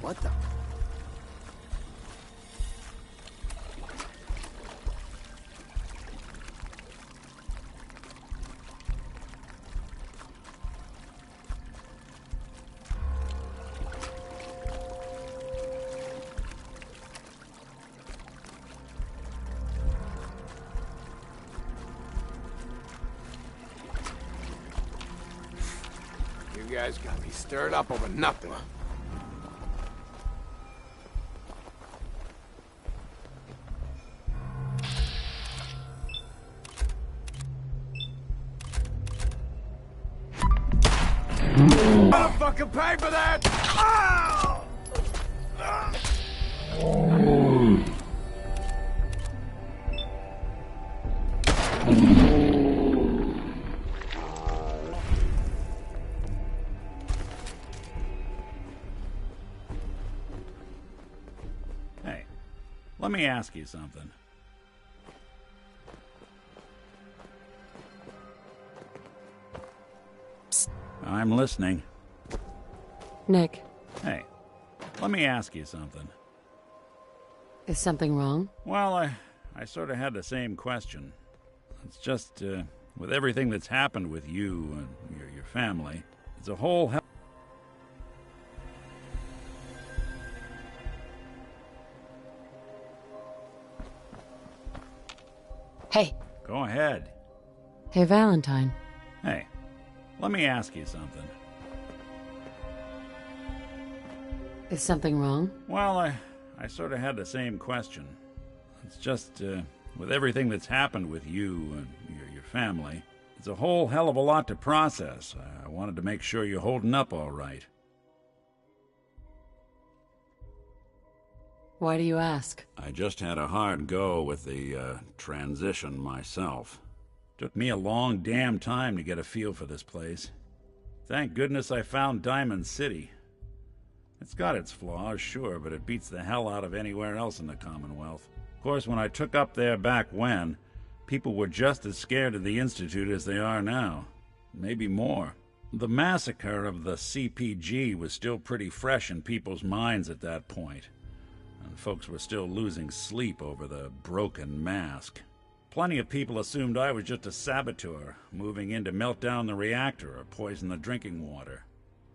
What the? You guys got me stirred up over nothing. I'll fucking pay for that! Ow! Hey, let me ask you something. I'm listening. Nick, Hey, let me ask you something. is something wrong? Well, I sort of had the same question. It's just, with everything that's happened with you and your family, it's a whole hell... Hey. Go ahead. Hey, Valentine. Hey, let me ask you something. Is something wrong? Well, I sort of had the same question. It's just, with everything that's happened with you and your family, it's a whole hell of a lot to process. I wanted to make sure you're holding up all right. Why do you ask? I just had a hard go with the transition myself. Took me a long damn time to get a feel for this place. Thank goodness I found Diamond City. It's got its flaws, sure, but it beats the hell out of anywhere else in the Commonwealth. Of course, when I took up there back when, people were just as scared of the Institute as they are now. Maybe more. The massacre of the CPG was still pretty fresh in people's minds at that point, and folks were still losing sleep over the broken mask. Plenty of people assumed I was just a saboteur, moving in to melt down the reactor or poison the drinking water.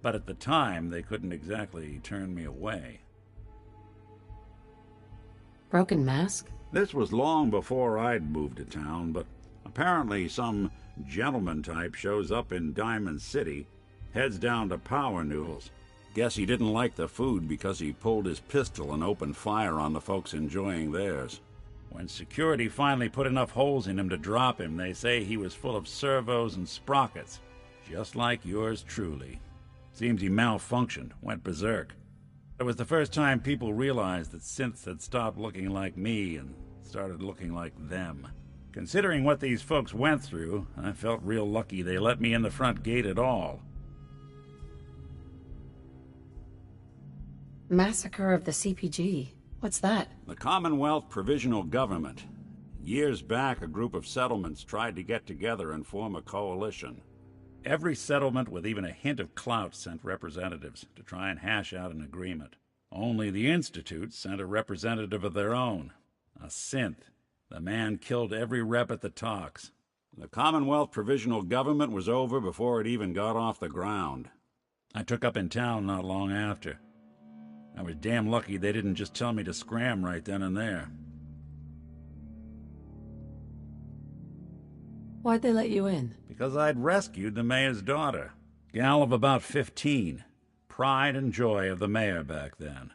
But at the time, they couldn't exactly turn me away. Broken mask? This was long before I'd moved to town, but apparently some gentleman type shows up in Diamond City, heads down to Power Noodles. Guess he didn't like the food because he pulled his pistol and opened fire on the folks enjoying theirs. When security finally put enough holes in him to drop him, they say he was full of servos and sprockets, just like yours truly. Seems he malfunctioned, went berserk. It was the first time people realized that synths had stopped looking like me and started looking like them. Considering what these folks went through, I felt real lucky they let me in the front gate at all. Massacre of the CPG. What's that? The Commonwealth Provisional Government. Years back, a group of settlements tried to get together and form a coalition. Every settlement with even a hint of clout sent representatives to try and hash out an agreement. Only the Institute sent a representative of their own, a synth. The man killed every rep at the talks. The Commonwealth Provisional Government was over before it even got off the ground. I took up in town not long after. I was damn lucky they didn't just tell me to scram right then and there. Why'd they let you in? Because I'd rescued the mayor's daughter. Gal of about 15. Pride and joy of the mayor back then.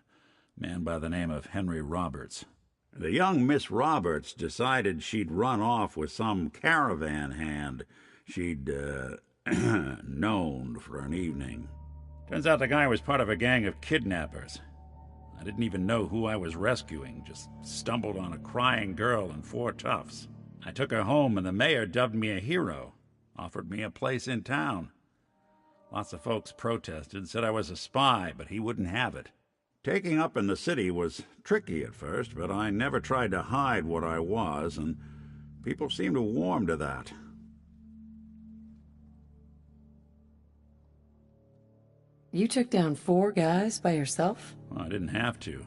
Man by the name of Henry Roberts. The young Miss Roberts decided she'd run off with some caravan hand she'd, known for an evening. Turns out the guy was part of a gang of kidnappers. I didn't even know who I was rescuing, just stumbled on a crying girl and 4 toughs. I took her home and the mayor dubbed me a hero, offered me a place in town. Lots of folks protested, said I was a spy, but he wouldn't have it. Taking up in the city was tricky at first, but I never tried to hide what I was, and people seemed to warm to that. You took down 4 guys by yourself? Well, I didn't have to.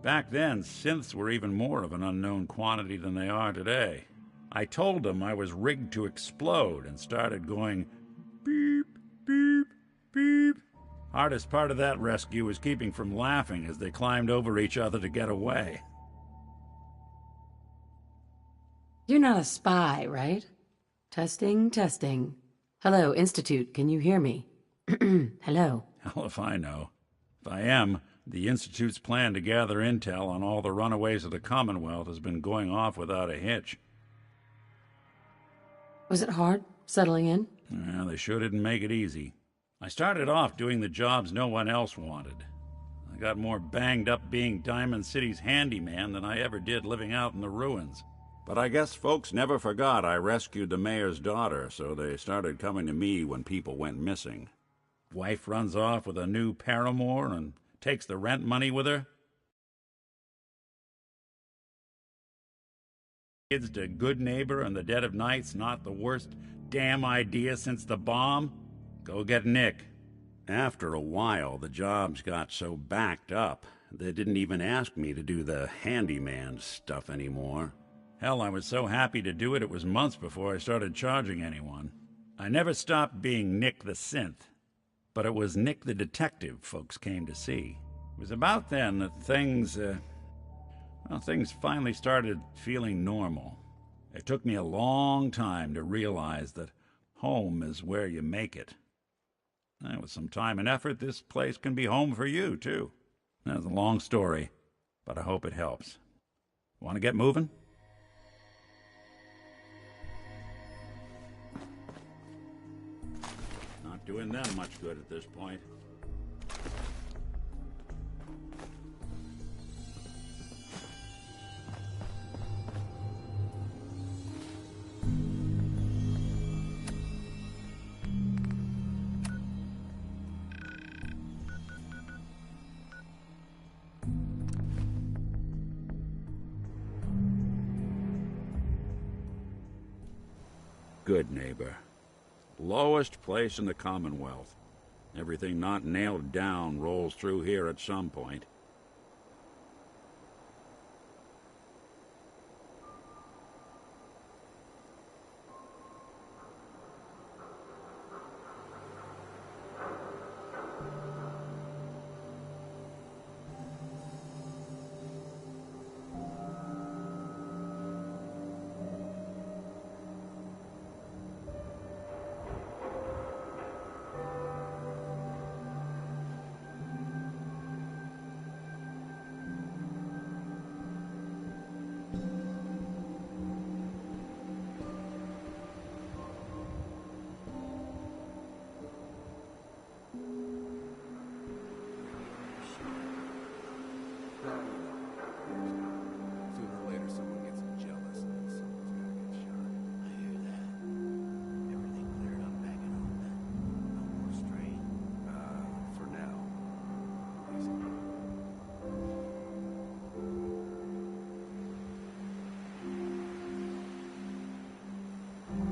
Back then, synths were even more of an unknown quantity than they are today. I told them I was rigged to explode and started going beep, beep, beep. Hardest part of that rescue was keeping from laughing as they climbed over each other to get away. You're not a spy, right? Testing, testing. Hello, Institute, can you hear me? Hello. Hell if I know. If I am, the Institute's plan to gather intel on all the runaways of the Commonwealth has been going off without a hitch. Was it hard, settling in? Well, they sure didn't make it easy. I started off doing the jobs no one else wanted. I got more banged up being Diamond City's handyman than I ever did living out in the ruins. But I guess folks never forgot I rescued the mayor's daughter, so they started coming to me when people went missing. Wife runs off with a new paramour and takes the rent money with her. Kids to good neighbor in the dead of night's not the worst damn idea since the bomb. Go get Nick. After a while, the jobs got so backed up, they didn't even ask me to do the handyman stuff anymore. Hell, I was so happy to do it, it was months before I started charging anyone. I never stopped being Nick the Synth, but it was Nick the Detective folks came to see. It was about then that things finally started feeling normal. It took me a long time to realize that home is where you make it. And with some time and effort, this place can be home for you, too. That's a long story, but I hope it helps. Want to get moving? Not doing them much good at this point. Good neighbor. Lowest place in the Commonwealth. Everything not nailed down rolls through here at some point. Sooner or later, someone gets jealous, and then someone's gonna get shot. I hear that. Everything cleared up back at home then? No more strain? For now.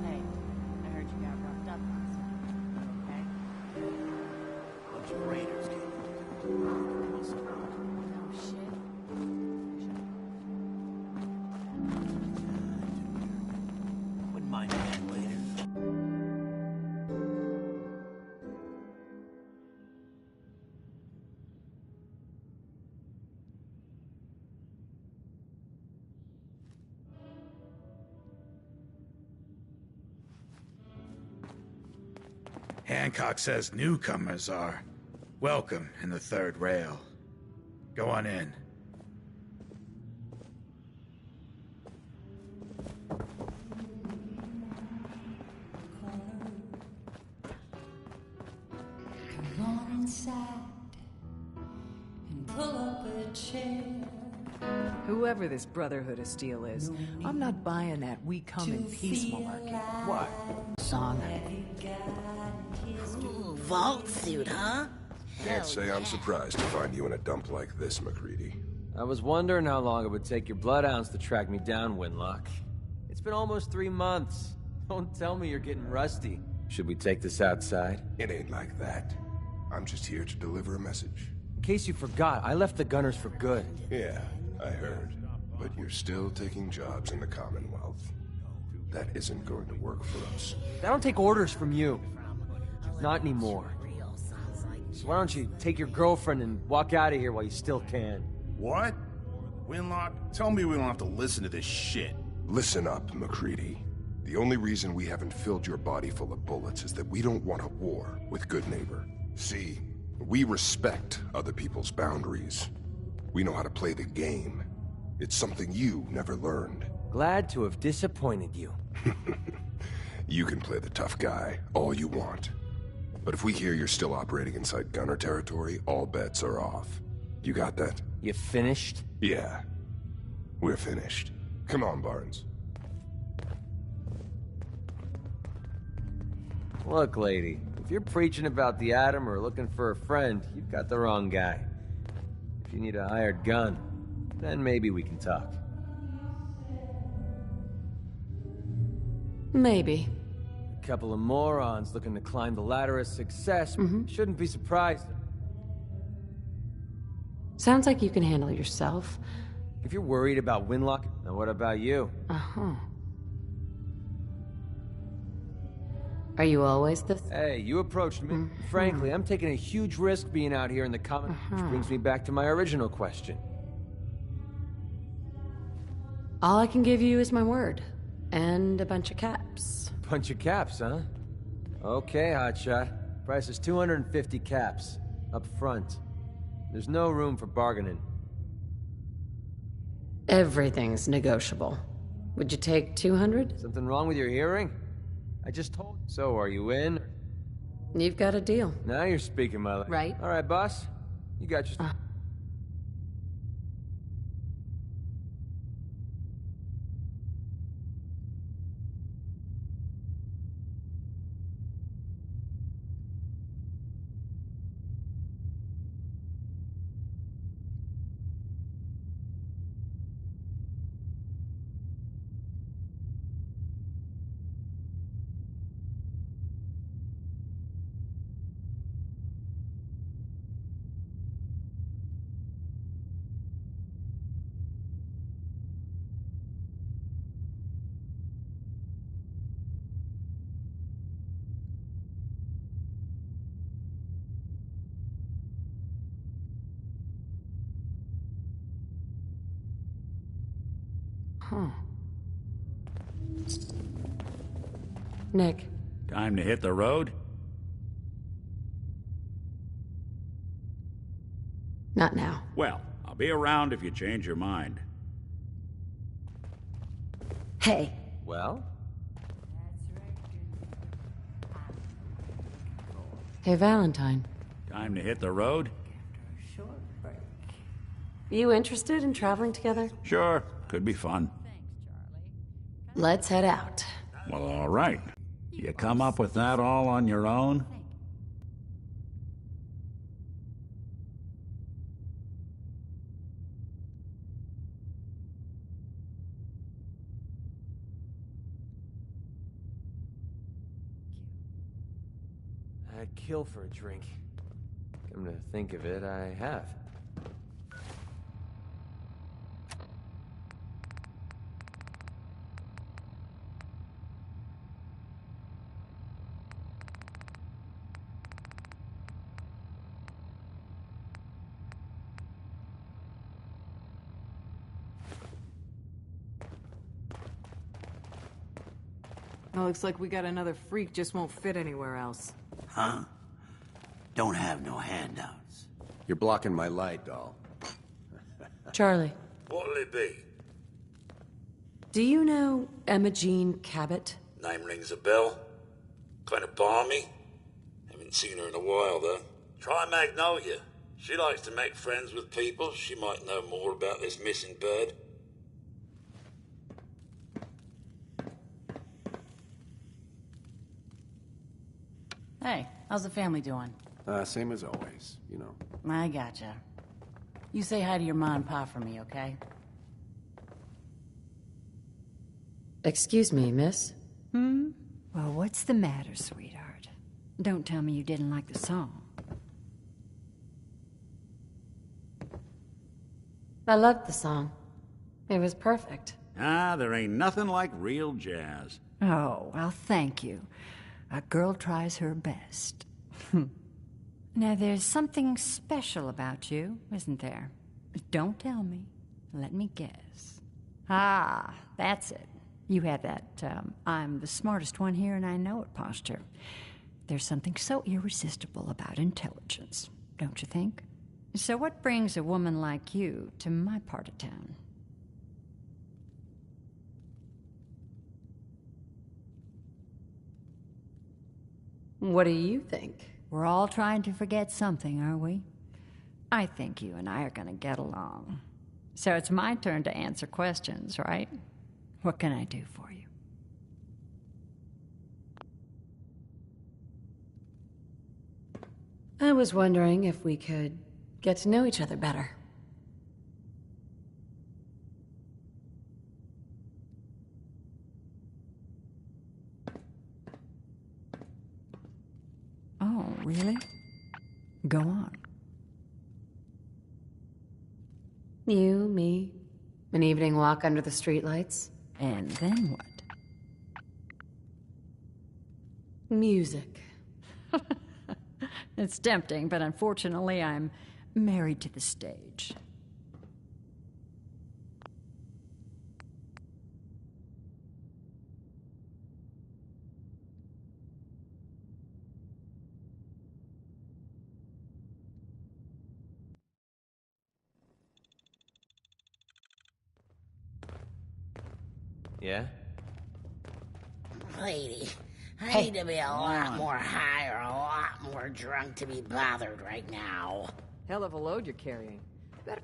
Hey, I heard you got roughed up last night. Okay? Bunch of raiders came into No shit. Wouldn't mind that later. Hancock says newcomers are welcome in the third rail. Go on in. Come on inside and pull up a chair. Whoever this Brotherhood of Steel is, I'm not buying that we come in peace malarkey. What? Song. Vault suit, huh? Can't say I'm surprised to find you in a dump like this, McReady. I was wondering how long it would take your bloodhounds to track me down, Winlock. It's been almost 3 months. Don't tell me you're getting rusty. Should we take this outside? It ain't like that. I'm just here to deliver a message. In case you forgot, I left the Gunners for good. Yeah, I heard. But you're still taking jobs in the Commonwealth. That isn't going to work for us. I don't take orders from you. Not anymore. So why don't you take your girlfriend and walk out of here while you still can? What? Winlock, tell me we don't have to listen to this shit. Listen up, McReady. The only reason we haven't filled your body full of bullets is that we don't want a war with Good Neighbor. See, we respect other people's boundaries. We know how to play the game. It's something you never learned. Glad to have disappointed you. You can play the tough guy all you want. But if we hear you're still operating inside Gunner territory, all bets are off. You got that? You finished? Yeah. We're finished. Come on, Barnes. Look, lady, if you're preaching about the atom or looking for a friend, you've got the wrong guy. If you need a hired gun, then maybe we can talk. Maybe. A couple of morons looking to climb the ladder of success shouldn't be surprised. Sounds like you can handle yourself. If you're worried about Winlock, then what about you? Uh-huh. Are you always this? Hey, you approached me. Frankly, I'm taking a huge risk being out here in the common, which brings me back to my original question. All I can give you is my word. And a bunch of caps. Bunch of caps, huh? Okay, hotshot. Price is 250 caps. Up front. There's no room for bargaining. Everything's negotiable. Would you take 200? Something wrong with your hearing? I just told you. So, are you in? You've got a deal. Now you're speaking my language. Right. All right, boss. You got your... Nick. Time to hit the road? Not now. Well, I'll be around if you change your mind. Hey. Well? Hey, Valentine. Time to hit the road? You interested in traveling together? Sure, could be fun. Let's head out. Well, all right. You come up with that all on your own? I'd kill for a drink. Come to think of it, I have. Well, looks like we got another freak, just won't fit anywhere else. Huh? Don't have no handouts. You're blocking my light, doll. Charlie. What'll it be? Do you know Emma Jean Cabot? Name rings a bell. Kind of balmy. Haven't seen her in a while, though. Try Magnolia. She likes to make friends with people. She might know more about this missing bird. Hey, how's the family doing? Same as always, you know. I gotcha. You say hi to your ma and pa for me, okay? Excuse me, miss? Well, what's the matter, sweetheart? Don't tell me you didn't like the song. I loved the song. It was perfect. Ah, there ain't nothing like real jazz. Oh, well, thank you. A girl tries her best. Now, there's something special about you, isn't there? Don't tell me. Let me guess. Ah, that's it. You have that, I'm the smartest one here and I know it posture. There's something so irresistible about intelligence, don't you think? So what brings a woman like you to my part of town? What do you think? We're all trying to forget something, are we? I think you and I are gonna get along. So it's my turn to answer questions, right? What can I do for you? I was wondering if we could get to know each other better. Oh, really? Go on. You, me, an evening walk under the streetlights. And then what? Music. It's tempting, but unfortunately I'm married to the stage. Yeah? Lady, I need to be a lot more high or a lot more drunk to be bothered right now. Hell of a load you're carrying. Better...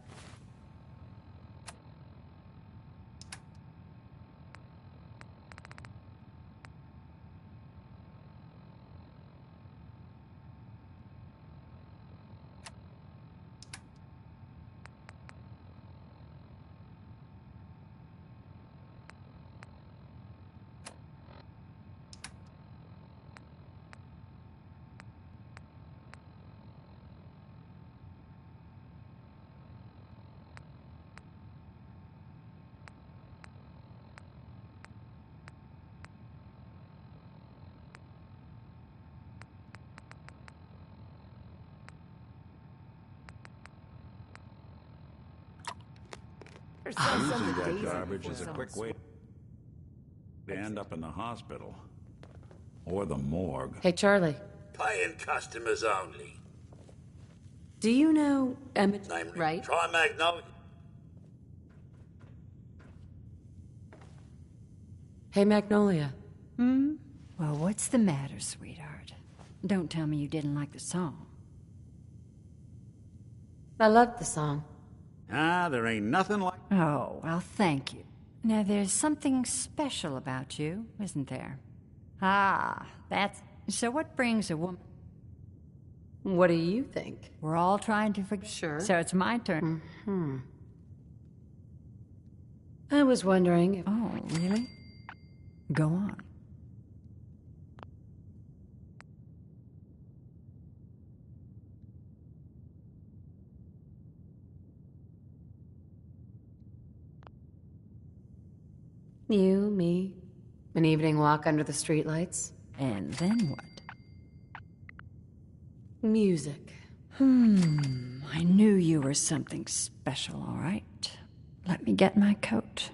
Using that garbage is a quick way to end up in the hospital. Or the morgue. Hey, Charlie. Paying customers only. Do you know Emmett, Namely, right? try Magnolia. Hey, Magnolia. Well, what's the matter, sweetheart? Don't tell me you didn't like the song. I loved the song. Ah, there ain't nothing like... Oh, well, thank you. Now, there's something special about you, isn't there? Ah, that's... So what brings a woman... What do you think? We're all trying to forget... Sure. So it's my turn. I was wondering if... Oh, really? Go on. You, me, an evening walk under the streetlights. And then what? Music. I knew you were something special, all right. Let me get my coat.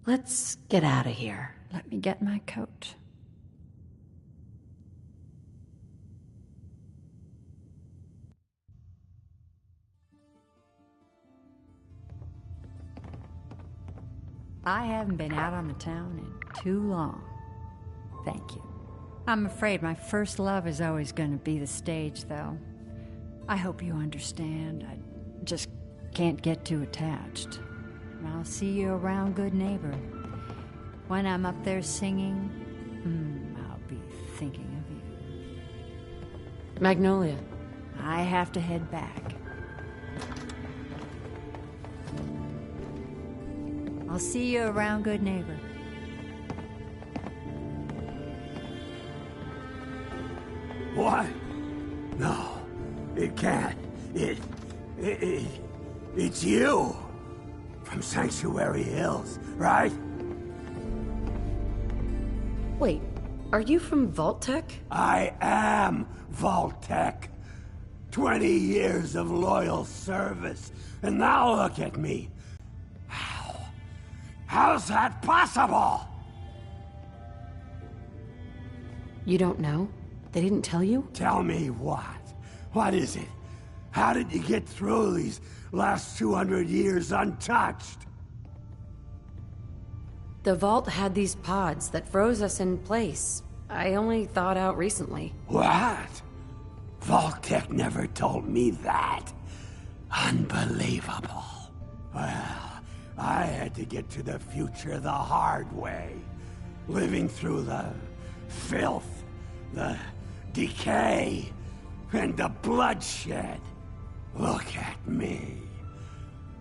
Let's get out of here. Let me get my coat. I haven't been out on the town in too long. Thank you. I'm afraid my first love is always going to be the stage, though. I hope you understand. I just can't get too attached. I'll see you around, good neighbor. When I'm up there singing, I'll be thinking of you. Magnolia. I have to head back. I'll see you around, good neighbor. What? No, it can't. It's you. From Sanctuary Hills, right? Wait, are you from Vault Tech? I am Vault Tech. 20 years of loyal service, and now look at me. How's that possible? You don't know? They didn't tell you? Tell me what? What is it? How did you get through these last 200 years untouched? The Vault had these pods that froze us in place. I only thawed out recently. What? Vault Tech never told me that. Unbelievable. Well, I had to get to the future the hard way. Living through the filth, the decay, and the bloodshed. Look at me.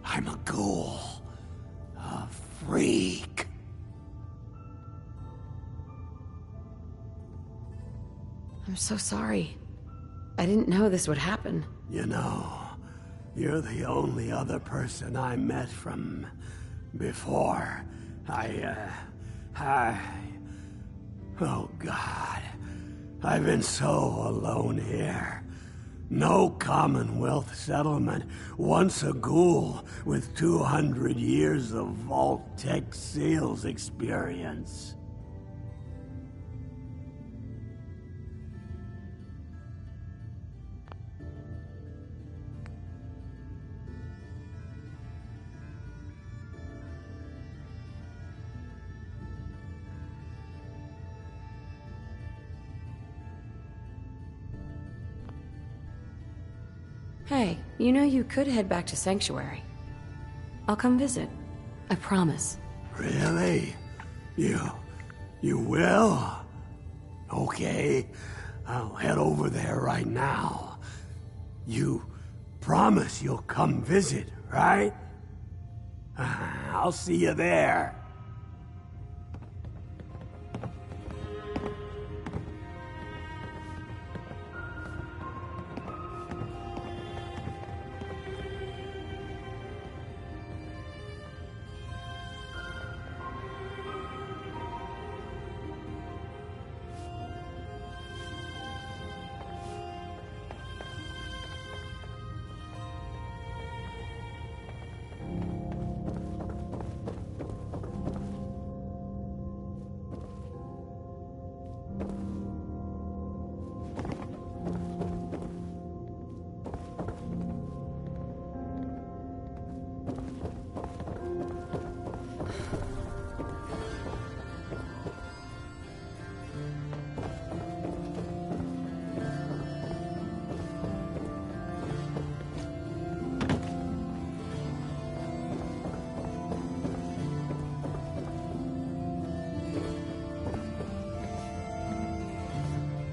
I'm a ghoul. A freak. I'm so sorry. I didn't know this would happen. You know, you're the only other person I met from before. Oh God. I've been so alone here. No Commonwealth settlement, once a ghoul with 200 years of Vault Tech sales experience. Hey, you know you could head back to Sanctuary. I'll come visit. I promise. Really? You will? Okay, I'll head over there right now. You promise you'll come visit, right? I'll see you there.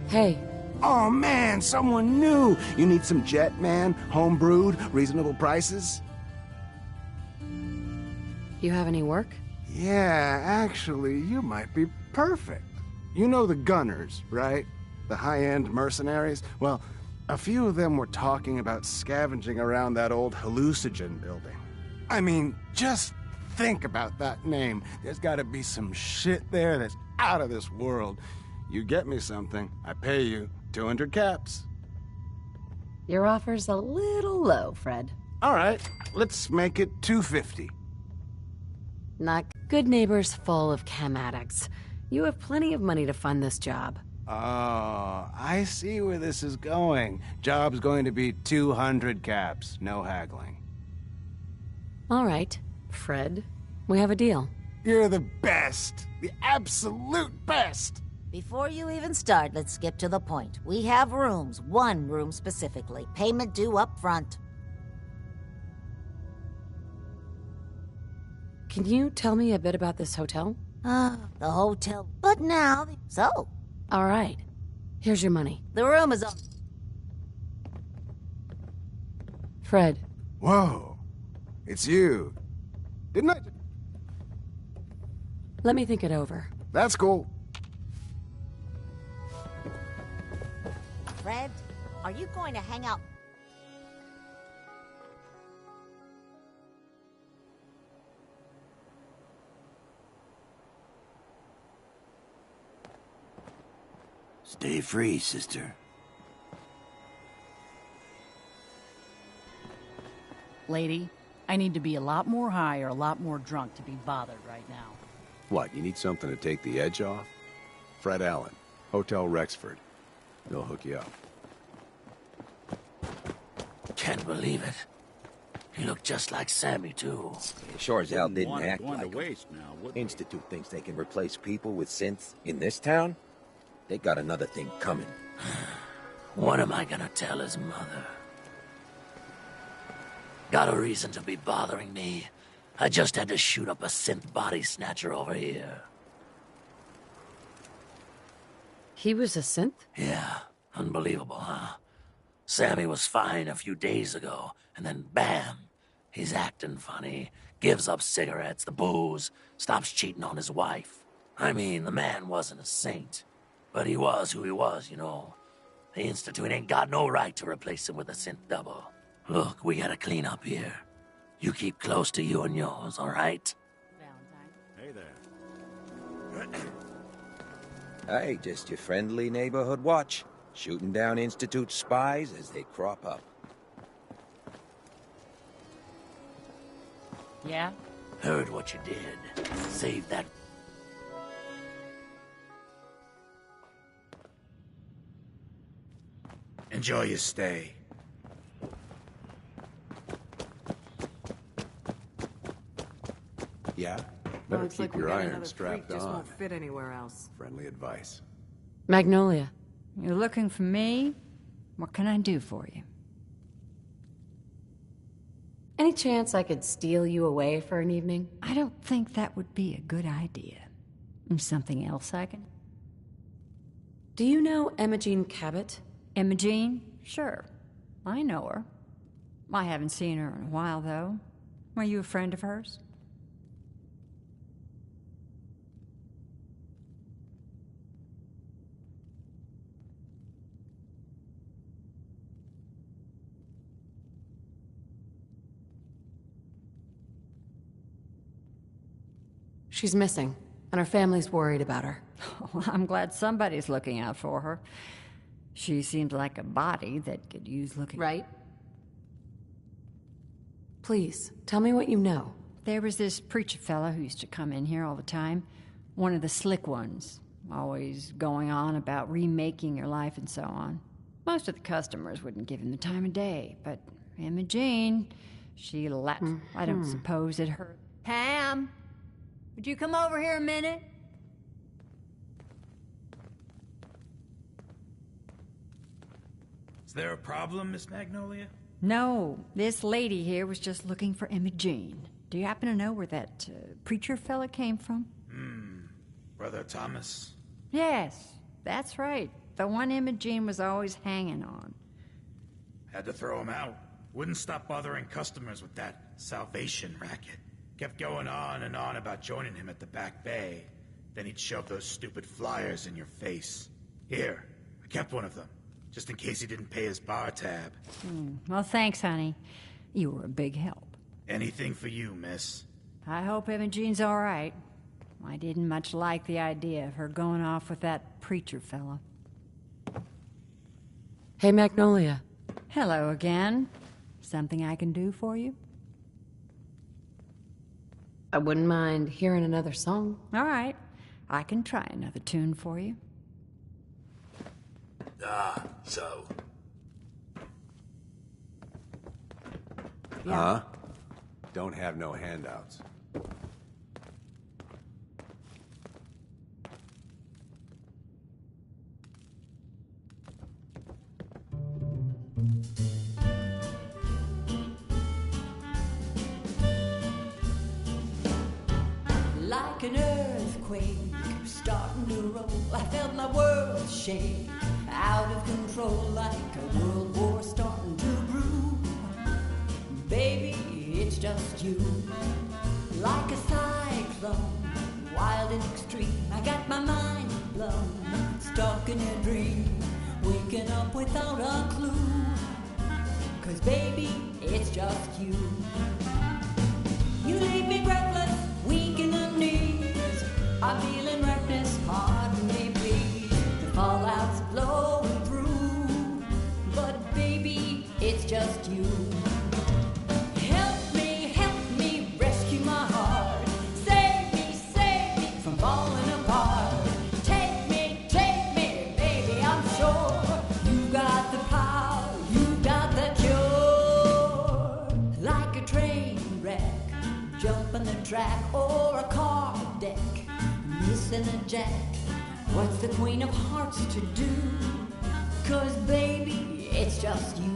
Hey. Oh man, someone new. You need some jet, man? Home-brewed, reasonable prices? You have any work? Yeah, actually, you might be perfect. You know the Gunners, right? The high-end mercenaries? Well, a few of them were talking about scavenging around that old hallucinogen building. I mean, just think about that name. There's gotta be some shit there that's out of this world. You get me something, I pay you 200 caps. Your offer's a little low, Fred. All right, let's make it 250. Not good neighbors full of chem addicts. You have plenty of money to fund this job. Oh, I see where this is going. Job's going to be 200 caps, no haggling. All right, Fred. We have a deal. You're the best. The absolute best. Before you even start, let's skip to the point. We have rooms, one room specifically. Payment due up front. Can you tell me a bit about this hotel? The hotel. But now, so. All right. Here's your money. The room is up. Fred. Whoa. It's you. Didn't I? Let me think it over. That's cool. Fred, are you going to hang out? Stay free, sister. Lady, I need to be a lot more high or a lot more drunk to be bothered right now. What, you need something to take the edge off? Fred Allen, Hotel Rexford. They'll hook you up. Can't believe it. He looked just like Sammy, too. Sure as hell didn't act like him. waste now, would Institute thinks they can replace people with synths in this town? They got another thing coming. What am I gonna tell his mother? Got a reason to be bothering me. I just had to shoot up a synth body snatcher over here. He was a synth? Yeah, unbelievable, huh? Sammy was fine a few days ago, and then bam, he's acting funny, gives up cigarettes, the booze, stops cheating on his wife. I mean, the man wasn't a saint, but he was who he was, you know. The Institute ain't got no right to replace him with a synth double. Look, we gotta clean up here. You keep close to you and yours, all right? Hey there. Hey, just your friendly neighborhood watch. Shooting down Institute spies as they crop up. Yeah? Heard what you did. Save that. Enjoy your stay. Yeah? Better Looks keep like we your got iron another strapped freak, just on. won't fit anywhere else. Friendly advice. Magnolia. You're looking for me? What can I do for you? Any chance I could steal you away for an evening? I don't think that would be a good idea. Something else I can... Do you know Imogene Cabot? Imogene? Sure. I know her. I haven't seen her in a while, though. Are you a friend of hers? She's missing, and her family's worried about her. Well, I'm glad somebody's looking out for her. She seems like a body that could use looking... Right? Please, tell me what you know. There was this preacher fella who used to come in here all the time. One of the slick ones. Always going on about remaking your life and so on. Most of the customers wouldn't give him the time of day, but Imogene, she let... I don't suppose it hurt. Pam! Would you come over here a minute? Is there a problem, Miss Magnolia? No, this lady here was just looking for Imogene. Do you happen to know where that preacher fella came from? Brother Thomas? Yes, that's right. The one Imogene was always hanging on. Had to throw him out. Wouldn't stop bothering customers with that salvation racket. Kept going on and on about joining him at the back bay. Then he'd shove those stupid flyers in your face. Here, I kept one of them, just in case he didn't pay his bar tab. Well, thanks, honey. You were a big help. Anything for you, miss. I hope Imogene's all right. I didn't much like the idea of her going off with that preacher fella. Hey, Magnolia. Hello again. Something I can do for you? I wouldn't mind hearing another song. All right. I can try another tune for you. So. Huh? Don't have no handouts. Like an earthquake starting to roll, I felt my world shake, out of control, like a world war starting to brew. Baby, it's just you, like a cyclone, wild and extreme. I got my mind blown, stuck in a dream, waking up without a clue. 'Cause baby, it's just you. You leave me breathless, weak in the knees. I'm feeling reckless, pardon me please. The fallout's blowing through, but baby, it's just you. Help me, rescue my heart. Save me from falling apart. Take me, baby, I'm sure you got the power, you got the cure. Like a train wreck, jumping the track, or a car deck, missing a jack. What's the Queen of Hearts to do? 'Cause baby, it's just you.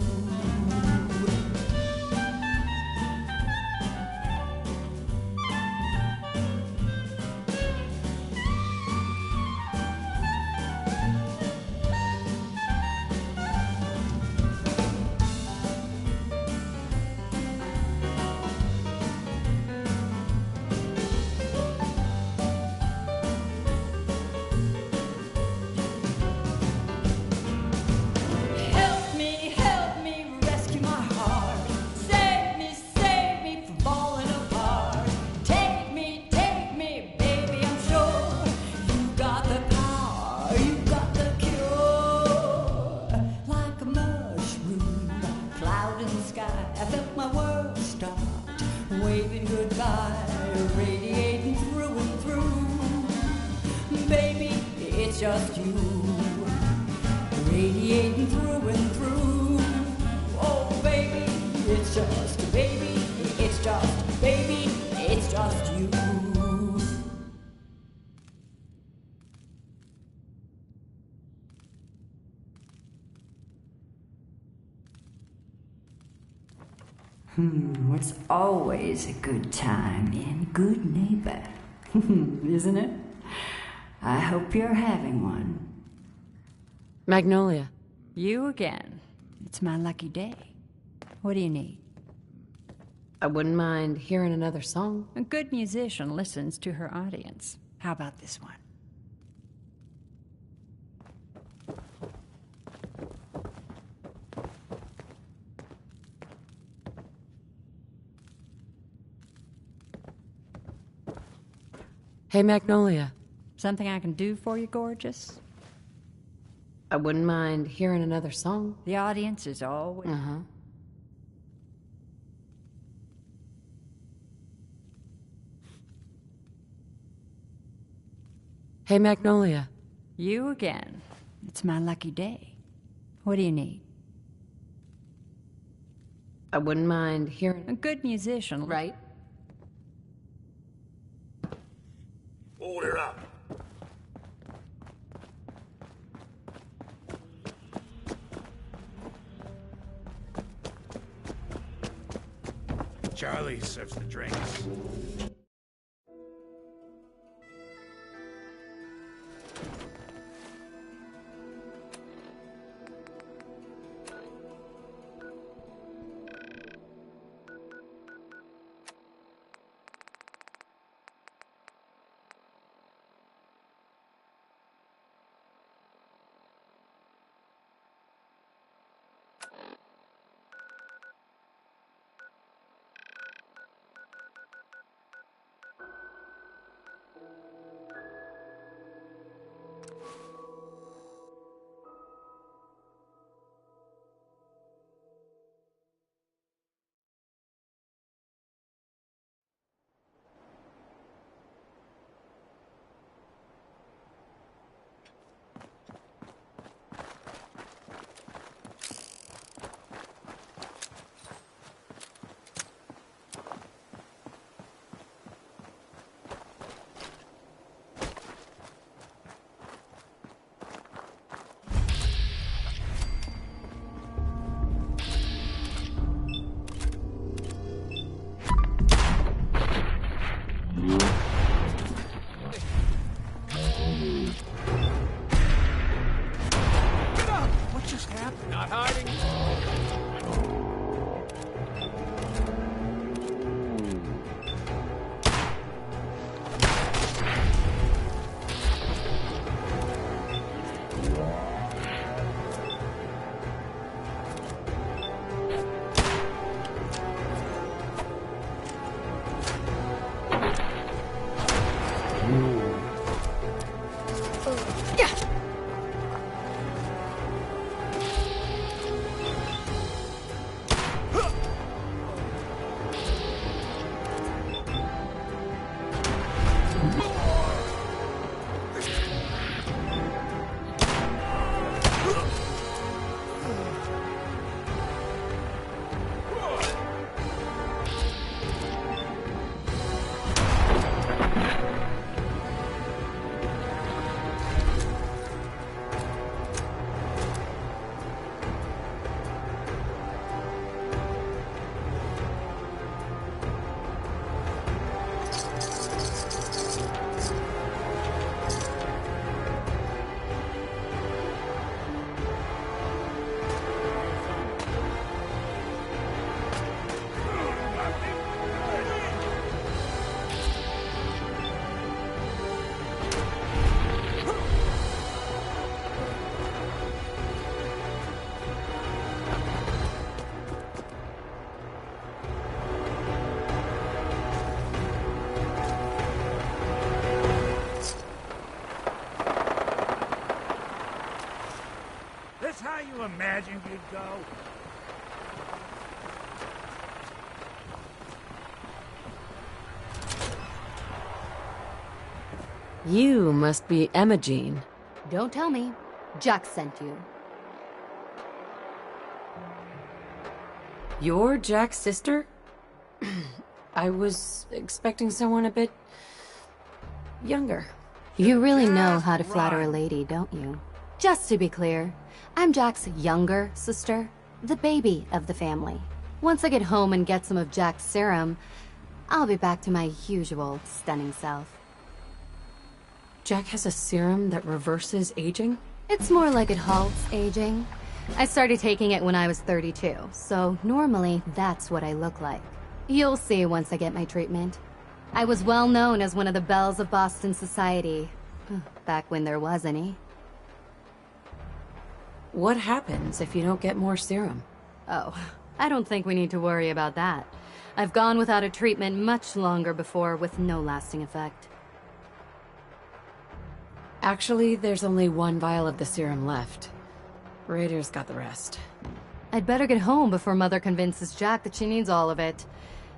Help me, rescue my heart. Save me from falling apart. Take me, baby, I'm sure you got the power, you got the cure. Like a mushroom, cloud in the sky, I felt my world start waving goodbye, radiating through and through. Baby, it's just you. Radiating through and through. Oh, baby, it's just, baby, it's just, baby, it's just you. It's always a good time in Good Neighbor, isn't it? I hope you're having one. Magnolia. You again. It's my lucky day. What do you need? I wouldn't mind hearing another song. A good musician listens to her audience. How about this one? Hey, Magnolia. Something I can do for you, gorgeous? I wouldn't mind hearing another song. The audience is always... Uh-huh. Hey, Magnolia. You again. It's my lucky day. What do you need? I wouldn't mind hearing... A good musician, right? Order up. Charlie serves the drinks. could go. You must be Emma Jean. Don't tell me. Jack sent you. You're Jack's sister? I was expecting someone a bit younger. You really know how to flatter a lady, don't you? Just to be clear, I'm Jack's younger sister, the baby of the family. Once I get home and get some of Jack's serum, I'll be back to my usual stunning self. Jack has a serum that reverses aging? It's more like it halts aging. I started taking it when I was 32, so normally that's what I look like. You'll see once I get my treatment. I was well known as one of the belles of Boston society, back when there was any. What happens if you don't get more serum? Oh, I don't think we need to worry about that. I've gone without a treatment much longer before with no lasting effect. Actually, there's only one vial of the serum left. Raiders got the rest. I'd better get home before Mother convinces Jack that she needs all of it.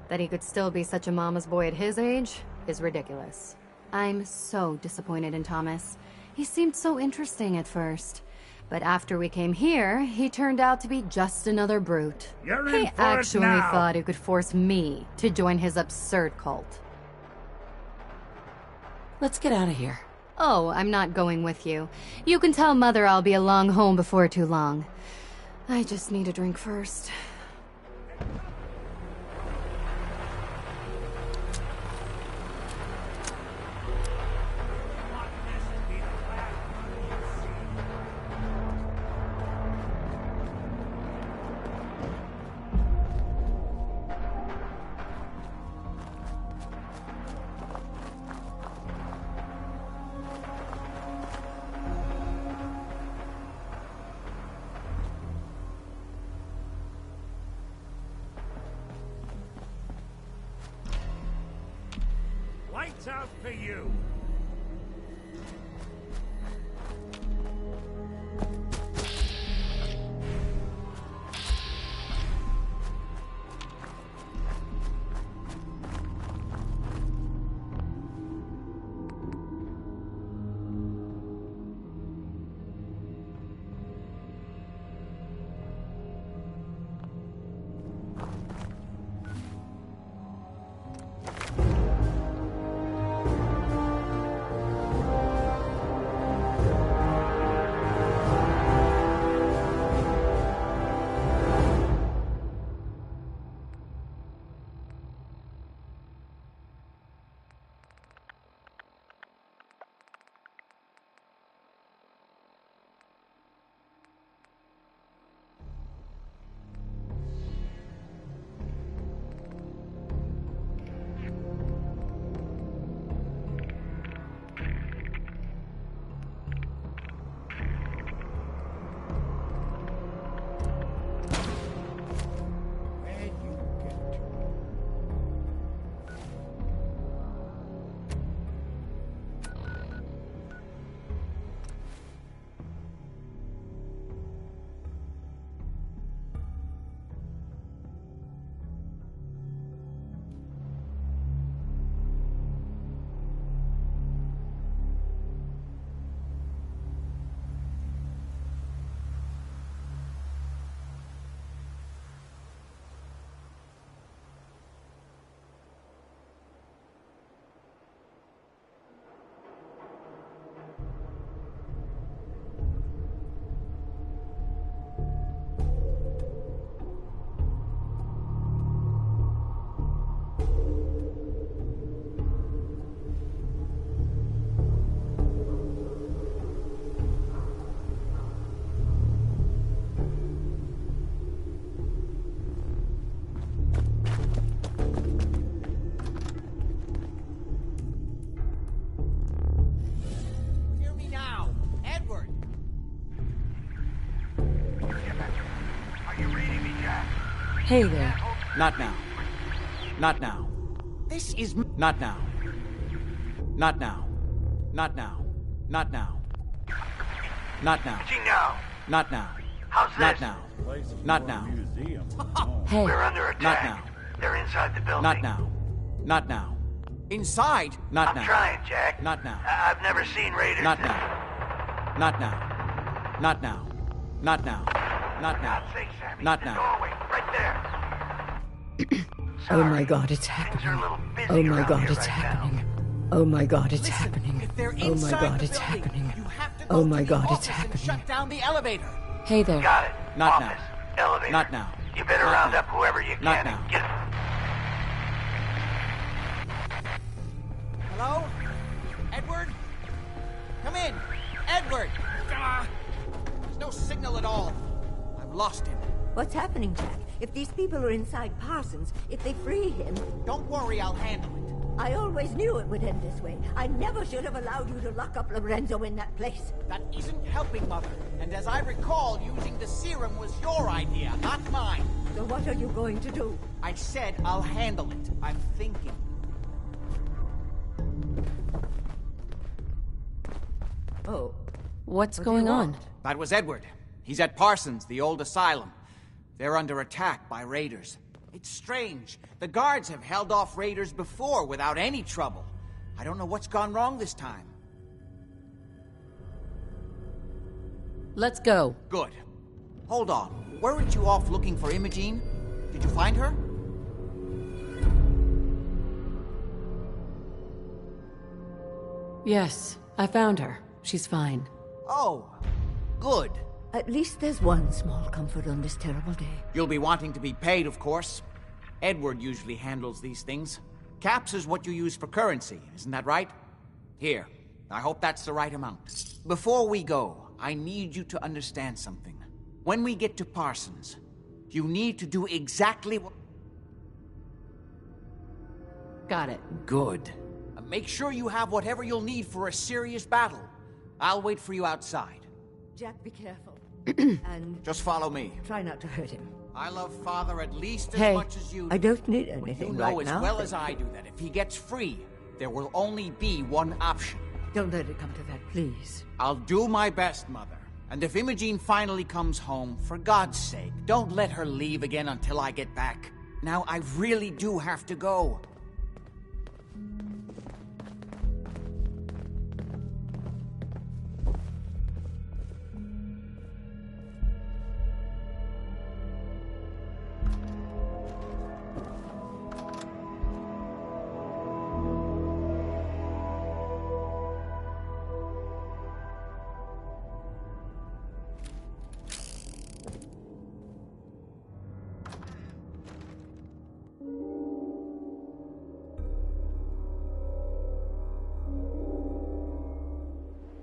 That he could still be such a mama's boy at his age is ridiculous. I'm so disappointed in Thomas. He seemed so interesting at first. But after we came here, he turned out to be just another brute. You're in He for it actually now. thought he could force me to join his absurd cult. Let's get out of here. Oh, I'm not going with you. You can tell Mother I'll be along home before too long. I just need a drink first. Lights out for you. Hey there. Not now. Not now. This is... Not now. Not now. Not now. Not now. Not now. Now. Not now. How's this? Not now. Not now. Hey. We're under attack. Not now. They're inside the building. Not now. Not now. Inside? Not now. I'm trying, Jack. Not now. I've never seen raiders. Not now. Not now. Not now. Not now. Not now. God's sake, Sammy. Not the now. doorway, right there. Oh my god, it's happening. Oh my god, it's happening. Oh my god, it's happening. If they're Oh my inside god, the it's building, happening. you have to go Oh to my the god, it's office and happening. shut down the elevator. Hey there. Got it. Not Office. now. Elevator. Not now. You better Not round now. up whoever you Not can now. and get them. Hello? Edward? Come in. Edward! There's no signal at all. I've lost him. What's happening, Jack? If these people are inside Parsons, if they free him... Don't worry, I'll handle it. I always knew it would end this way. I never should have allowed you to lock up Lorenzo in that place. That isn't helping, Mother. And as I recall, using the serum was your idea, not mine. So what are you going to do? I said I'll handle it. I'm thinking. Oh. What's What do going you on? want? That was Edward. He's at Parsons, the old asylum. They're under attack by raiders. It's strange. The guards have held off raiders before without any trouble. I don't know what's gone wrong this time. Let's go. Good. Hold on. Weren't you off looking for Imogene? Did you find her? Yes, I found her. She's fine. Oh, good. At least there's one small comfort on this terrible day. You'll be wanting to be paid, of course. Edward usually handles these things. Caps is what you use for currency, isn't that right? Here, I hope that's the right amount. Before we go, I need you to understand something. When we get to Parsons, you need to do exactly what... Got it. Good. Make sure you have whatever you'll need for a serious battle. I'll wait for you outside. Jack, be careful. And Just follow me. try not to hurt him. I love Father at least as Hey, much as you do. I don't need But anything you know right as now. well as I do that if he gets free, there will only be one option. Don't let it come to that, please. I'll do my best, Mother. And if Imogene finally comes home, for God's sake, don't let her leave again until I get back. Now, I really do have to go.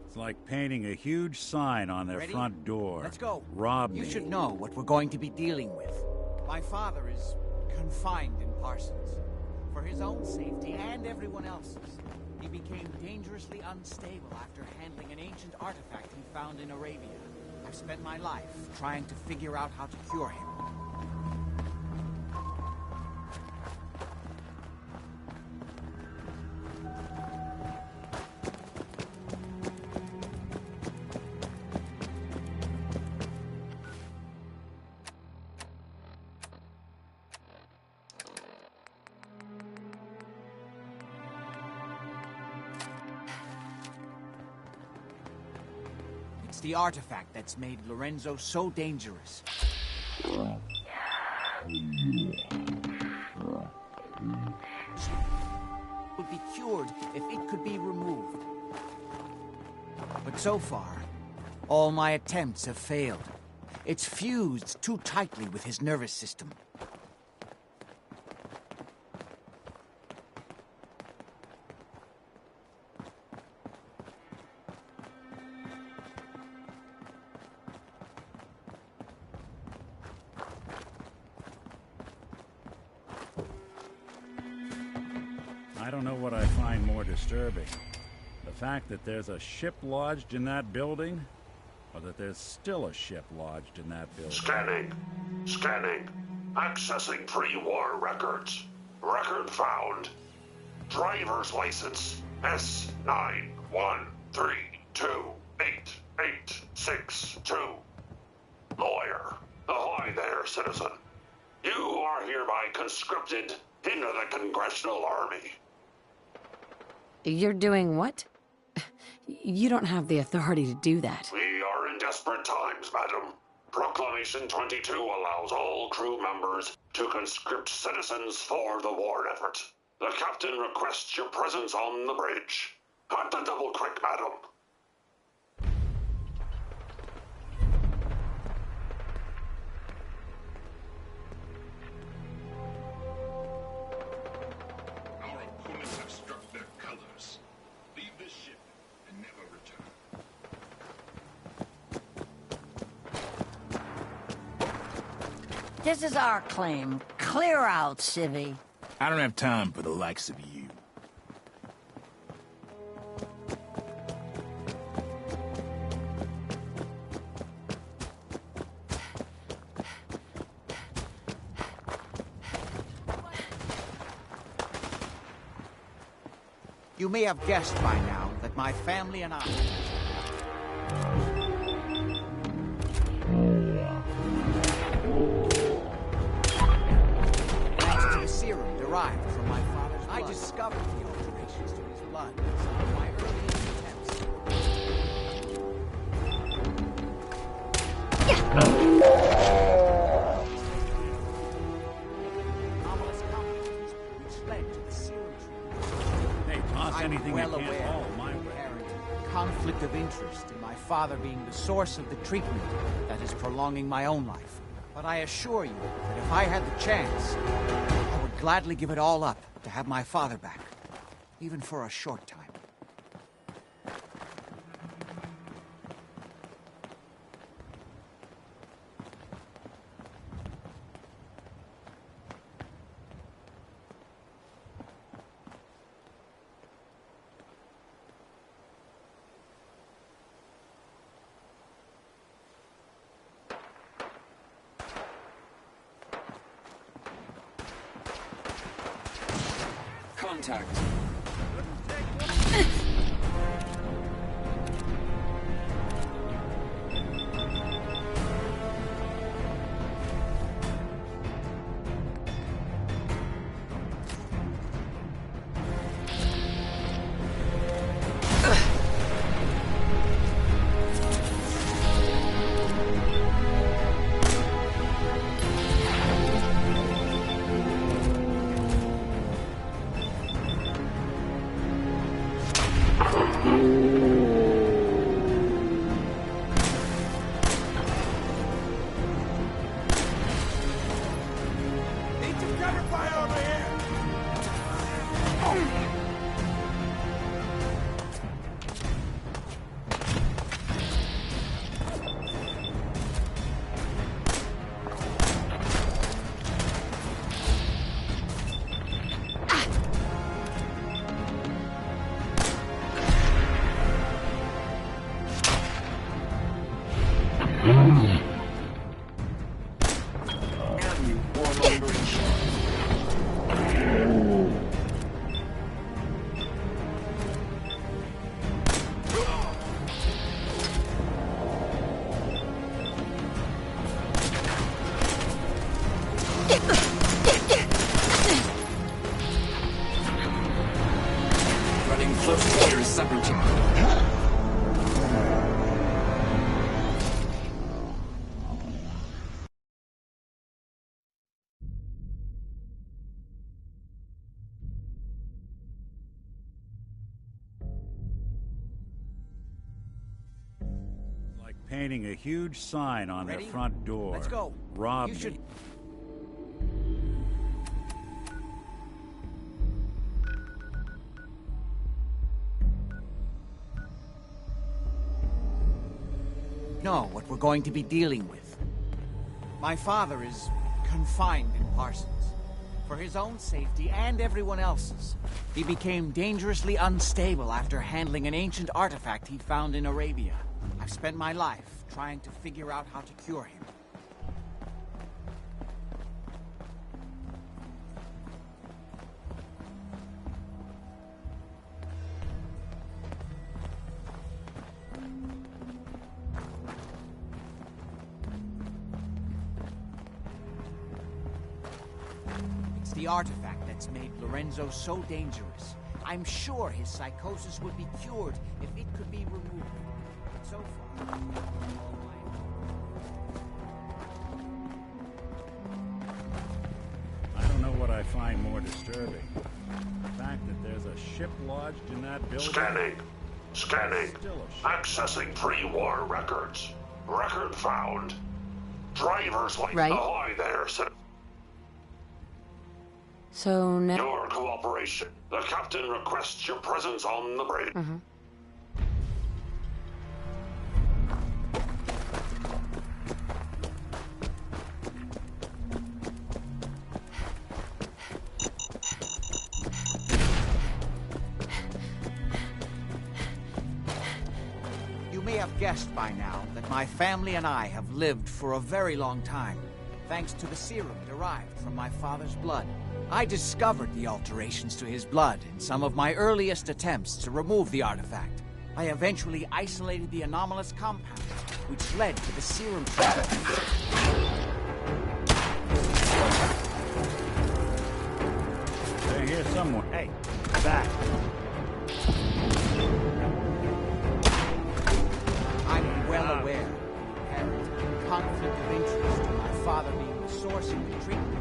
It's like painting a huge sign on their Ready? front door. Let's go. Rob me. You should know what we're going to be dealing with. My father is confined in Parsons. For his own safety and everyone else's. He became dangerously unstable after handling an ancient artifact he found in Arabia. I've spent my life trying to figure out how to cure him. It's the artifact that's made Lorenzo so dangerous. Would be cured if it could be removed. But so far, all my attempts have failed. It's fused too tightly with his nervous system. I don't know what I find more disturbing. The fact that there's a ship lodged in that building, or that there's still a ship lodged in that building. Scanning. Scanning. Accessing pre-war records. Record found. Driver's license S91328862. Lawyer. Ahoy there, citizen. You are hereby conscripted into the Congressional Army. You're doing what? You don't have the authority to do that. We are in desperate times, madam. Proclamation 22 allows all crew members to conscript citizens for the war effort. The captain requests your presence on the bridge. At the double quick, madam. Our opponents have struck their colors. Leave this ship and never return. This is our claim. Clear out, civvy. I don't have time for the likes of you. You may have guessed by now that my family and I... Thanks to the serum derived from my father's blood, I discovered the alterations to his blood in some of my earliest attempts. Anomalous compounds which led to the serum treatment. Hey, toss anything I'm well you can't aware haul of my the way. inherent conflict of interest in my father being the source of the treatment that is prolonging my own life. But I assure you that if I had the chance, I would gladly give it all up to have my father back, even for a short time. Contact. Running close quarters subroutine. Like painting a huge sign on Ready? their front door. Let's go. Rob You me. should... know what we're going to be dealing with. My father is confined in Parsons. For his own safety and everyone else's. He became dangerously unstable after handling an ancient artifact he found in Arabia. I've spent my life trying to figure out how to cure him. the artifact that's made Lorenzo so dangerous. I'm sure his psychosis would be cured if it could be removed. But so far... I don't know what I find more disturbing. The fact that there's a ship lodged in that building... Scanning. Accessing pre-war records. Record found. Driver's license. Right. Ahoy there, sir. So now... Your cooperation. The captain requests your presence on the bridge. You may have guessed by now that my family and I have lived for a very long time, thanks to the serum derived from my father's blood. I discovered the alterations to his blood in some of my earliest attempts to remove the artifact. I eventually isolated the anomalous compound, which led to the serum trap. Hey, here's someone. Hey, back. I'm well aware of the apparent conflict of interest in my father being the source of the treatment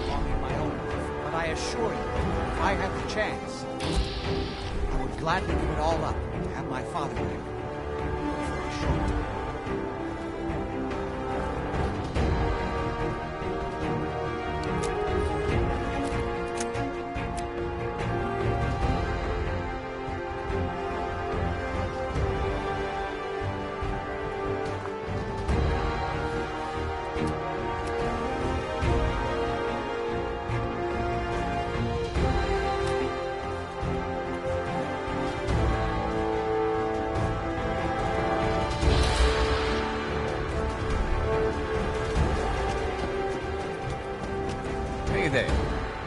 belonging my own life. But I assure you, if I had the chance, I would gladly give it all up to have my father back for a short time. Hey there.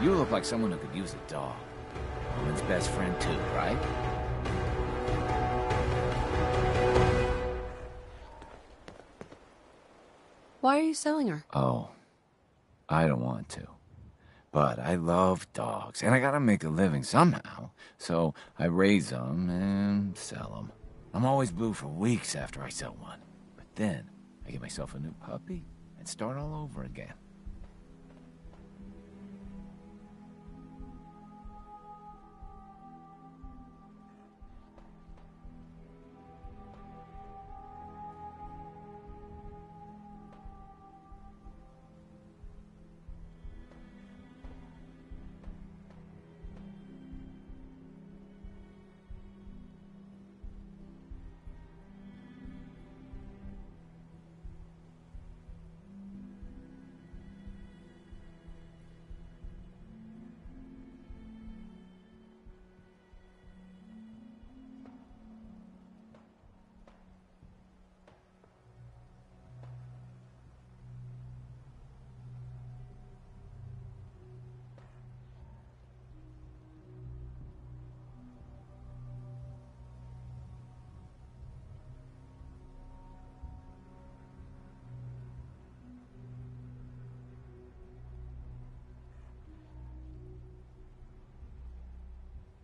You look like someone who could use a dog. Woman's best friend too, right? Why are you selling her? Oh, I don't want to. But I love dogs, and I gotta make a living somehow. So I raise them and sell them. I'm always blue for weeks after I sell one. But then I get myself a new puppy and start all over again.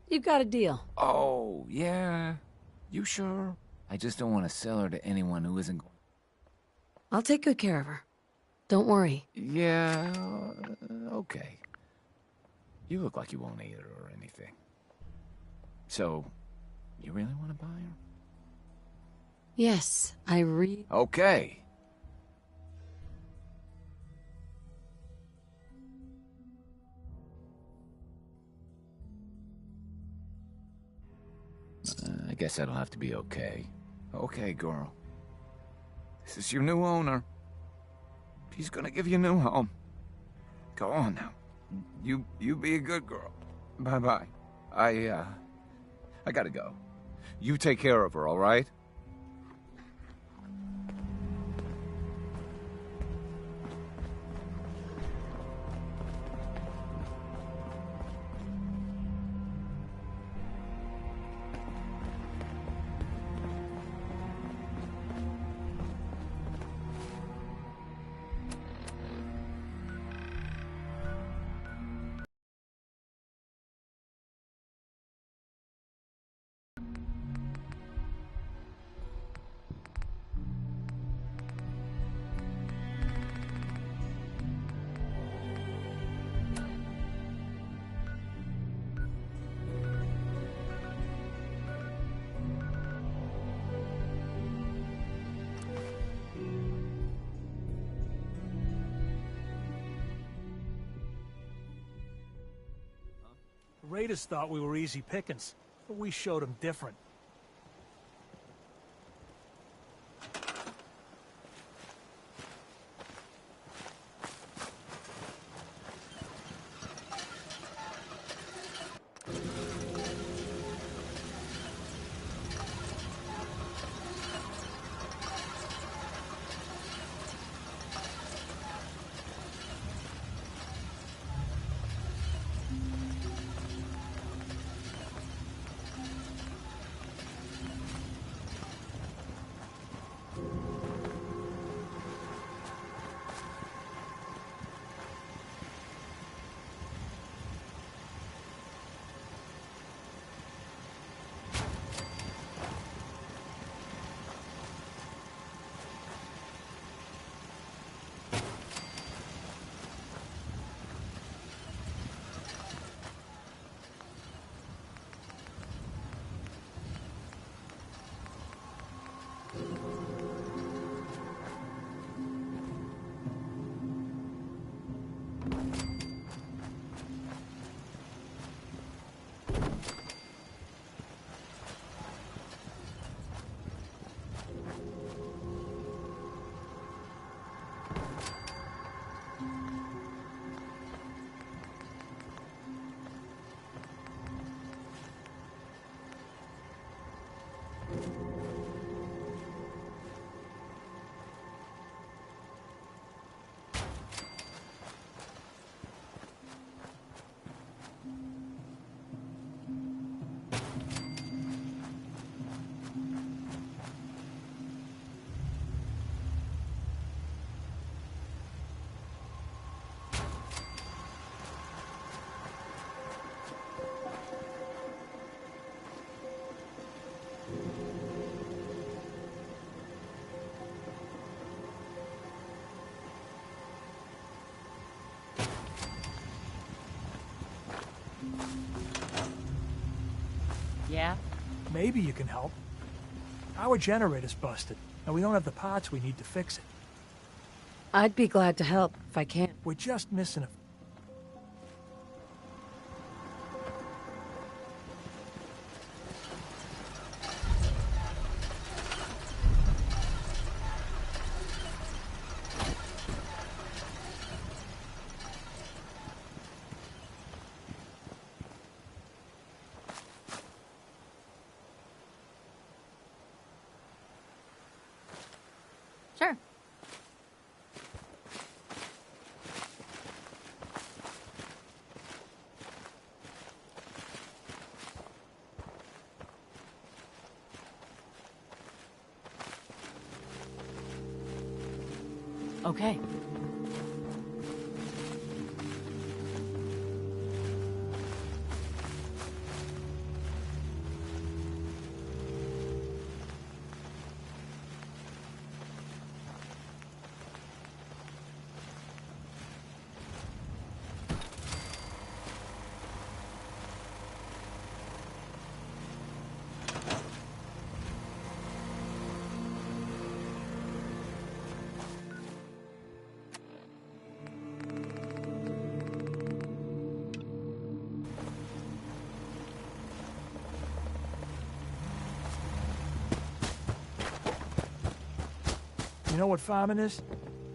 You got a deal. Oh, yeah? You sure? I just don't want to sell her to anyone who isn't going... I'll take good care of her. Don't worry. Yeah, okay. You look like you won't eat her or anything. So, you really want to buy her? Yes, Okay. I guess that'll have to be okay. Okay, girl. This is your new owner. He's gonna give you a new home. Go on now. You be a good girl. Bye-bye. I gotta go. You take care of her, all right? The raiders thought we were easy pickings, but we showed them different. Yeah? Maybe you can help. Our generator's busted, and we don't have the parts we need to fix it. I'd be glad to help, if I can. We're just missing a... Sure. Okay. You know what farming is?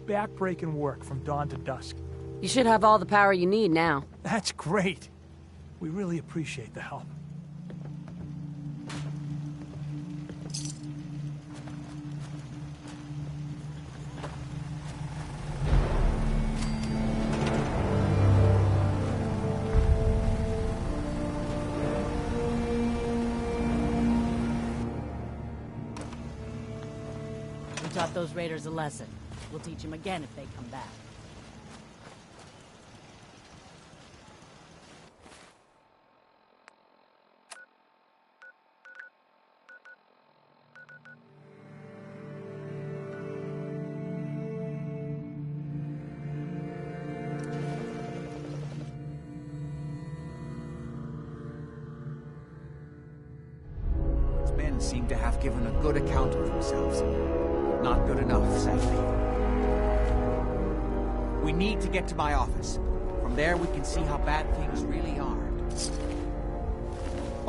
Back-breaking work from dawn to dusk. You should have all the power you need now. That's great. We really appreciate the help. We taught those raiders a lesson. We'll teach them again if they come back. These men seem to have given a good account of themselves. Not good enough, sadly. We need to get to my office. From there, we can see how bad things really are.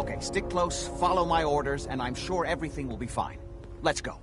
Okay, stick close, follow my orders, and I'm sure everything will be fine. Let's go.